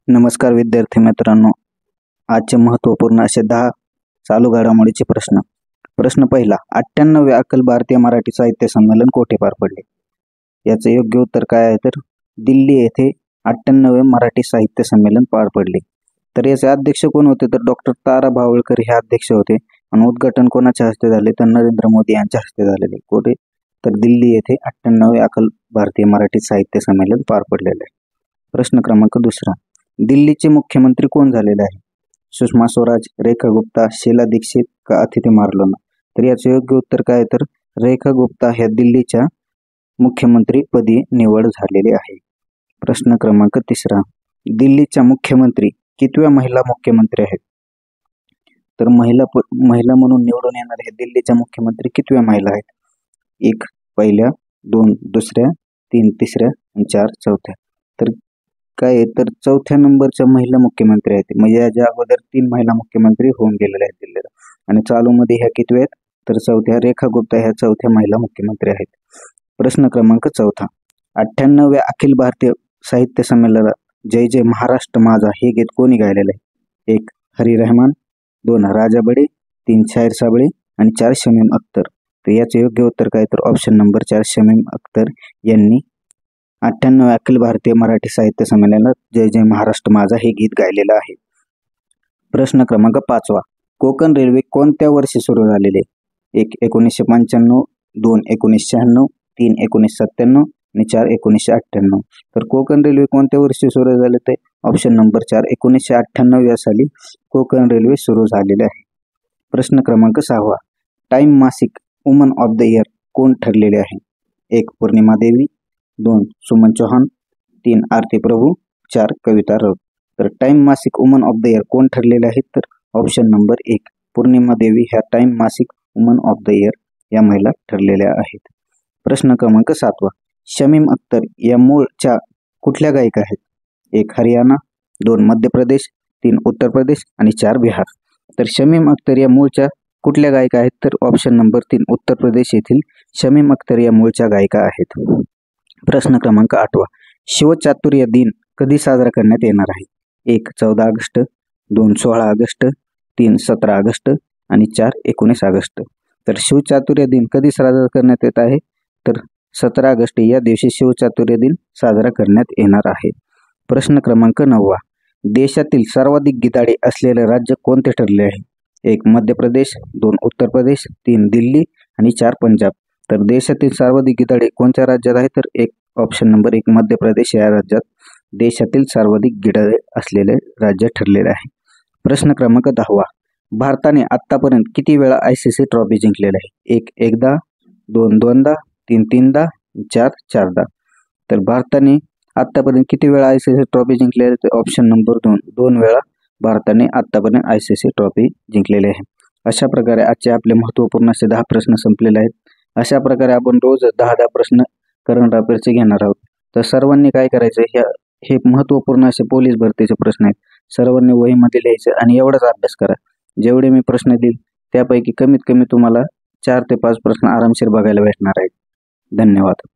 नमस्कार विद्यार्थी मित्रांनो, आजचे महत्त्वपूर्ण असे 10 चालू घडामोडीचे प्रश्न. प्रश्न पहिला, 98वे अखिल भारतीय मराठी साहित्य संमेलन कोठे पार पडले? याचे योग्य उत्तर काय आहे तर दिल्ली येथे 98वे मराठी साहित्य संमेलन पार पडले. तर याचे अध्यक्ष कोण होते तर डॉक्टर तारा भावळकर हे अध्यक्ष होते आणि उद्घाटन कोणाच्या हस्ते झाले तर नरेंद्र मोदी यांच्या हस्ते झालेले. कुठे तर दिल्ली येथे 98वे अखिल भारतीय मराठी साहित्य संमेलन पार पडलेले आहे. प्रश्न क्रमांक दुसरा, दिल्लीचे मुख्यमंत्री कोण झालेले आहे? सुषमा स्वराज, रेखा गुप्ता, शीला दीक्षित का अतिथी मार्लोना? तर याचे योग्य उत्तर काय तर रेखा गुप्ता ह्या दिल्लीच्या मुख्यमंत्री पदी निवड झालेली आहे. प्रश्न क्रमांक तिसरा, दिल्लीच्या मुख्यमंत्री कितव्या महिला मुख्यमंत्री आहेत? तर महिला म्हणून निवडून येणार हे दिल्लीच्या मुख्यमंत्री कितव्या महिला आहेत? 1 पहिल्या, 2 दुसऱ्या, 3 तिसऱ्या आणि 4 चौथ्या. तर काय आहे तर चौथ्या नंबरच्या महिला मुख्यमंत्री आहेत. म्हणजे याच्या अगोदर 3 महिला मुख्यमंत्री होऊन गेलेल्या आहेत दिल्लीला आणि चालूमध्ये ह्या कितव्या आहेत तर चौथ्या. रेखा गुप्ता ह्या चौथ्या महिला मुख्यमंत्री आहेत. प्रश्न क्रमांक चौथा, 98व्या अखिल भारतीय साहित्य संमेलनात जय जय महाराष्ट्र माझा हे गीत कोणी गायलेलं आहे? 1 हरी रहमान, 2 राजा बडे, 3 शाहीर साबळे आणि 4 शमीम अख्तर. तर याचे योग्य उत्तर काय तर ऑप्शन नंबर 4 शमीम अख्तर यांनी 98व्या अखिल भारतीय मराठी साहित्य संमेलनात जय जय महाराष्ट्र माझा हे गीत गायलेलं आहे. प्रश्न क्रमांक 5वा, कोकण रेल्वे कोणत्या वर्षी सुरू झालेले? 1 1995, 2 1996, 3 1997 आणि 4 1998. तर कोकण रेल्वे कोणत्या वर्षी सुरू झाले ते ऑप्शन नंबर 4 1998 या साली कोकण रेल्वे सुरू झालेले आहे. प्रश्न क्रमांक 6वा, टाइम मासिक वुमन ऑफ द इयर कोण ठरलेले आहे? 1 पूर्णिमा देवी, 2 सुमन चौहान, 3 आरती प्रभू, 4 कविता राऊत. तर टाइम मासिक वुमन ऑफ द इयर कोण ठरलेले आहेत तर ऑप्शन नंबर 1 पूर्णिमा देवी ह्या टाइम मासिक वुमन ऑफ द इयर या महिला ठरलेल्या आहेत. प्रश्न क्रमांक 7वा, शमीम अख्तर या मूळच्या कुठल्या गायिका आहेत? 1 हरियाणा, 2 मध्य प्रदेश, 3 उत्तर प्रदेश आणि 4 बिहार. तर शमीम अख्तर या मूळच्या कुठल्या गायिका आहेत तर ऑप्शन नंबर 3 उत्तर प्रदेश येथील शमीम अख्तर या मूळच्या गायिका आहेत. प्रश्न क्रमांक 8वा, शिवचातुर्य दिन कधी साजरा करण्यात येणार आहे? 1 14 ऑगस्ट, 2 16 ऑगस्ट, 3 17 ऑगस्ट आणि 4 19 ऑगस्ट. तर शिवचातुर्य दिन कधी साजरा करण्यात येत आहे तर 17 ऑगस्ट या दिवशी शिवचातुर्य दिन साजरा करण्यात येणार आहे. प्रश्न क्रमांक 9वा, देशातील सर्वाधिक गिधाडे असलेले राज्य कोणते ठरले आहे? 1 मध्य प्रदेश, 2 उत्तर प्रदेश, 3 दिल्ली आणि 4 पंजाब. तर देशातील सर्वाधिक गिधाडे कोणत्या राज्यात आहे तर ऑप्शन नंबर 1 मध्य प्रदेश या राज्यात देशातील सर्वाधिक गिधाडे असलेले राज्य ठरलेले आहे. प्रश्न क्रमांक 10वा, भारताने आतापर्यंत किती वेळा ICC ट्रॉफी जिंकलेली आहे? 1 एकदा, 2 दोनदा, 3 तीनदा, 4 चारदा. तर भारताने आतापर्यंत किती वेळा ICC ट्रॉफी जिंकलेली आहे? ऑप्शन नंबर 2 वेळा भारताने आतापर्यंत ICC ट्रॉफी जिंकलेली आहे. अशा प्रकारे आजचे आपले महत्त्वपूर्ण असे 10 प्रश्न संपलेले आहेत. अशा प्रकारे आपण रोज 10 प्रश्न करंट अफेअर्सचे घेणार आहोत. तर सर्वांनी काय करायचं, हे महत्त्वपूर्ण असे पोलीस भरतीचे प्रश्न आहेत. सर्वांनी वहीमध्ये लिहायचं आणि एवढाच अभ्यास करा. जेवढे मी प्रश्न देईल त्यापैकी कमीत कमी तुम्हाला 4 ते 5 प्रश्न आरामशीर बघायला भेटणार आहेत. धन्यवाद.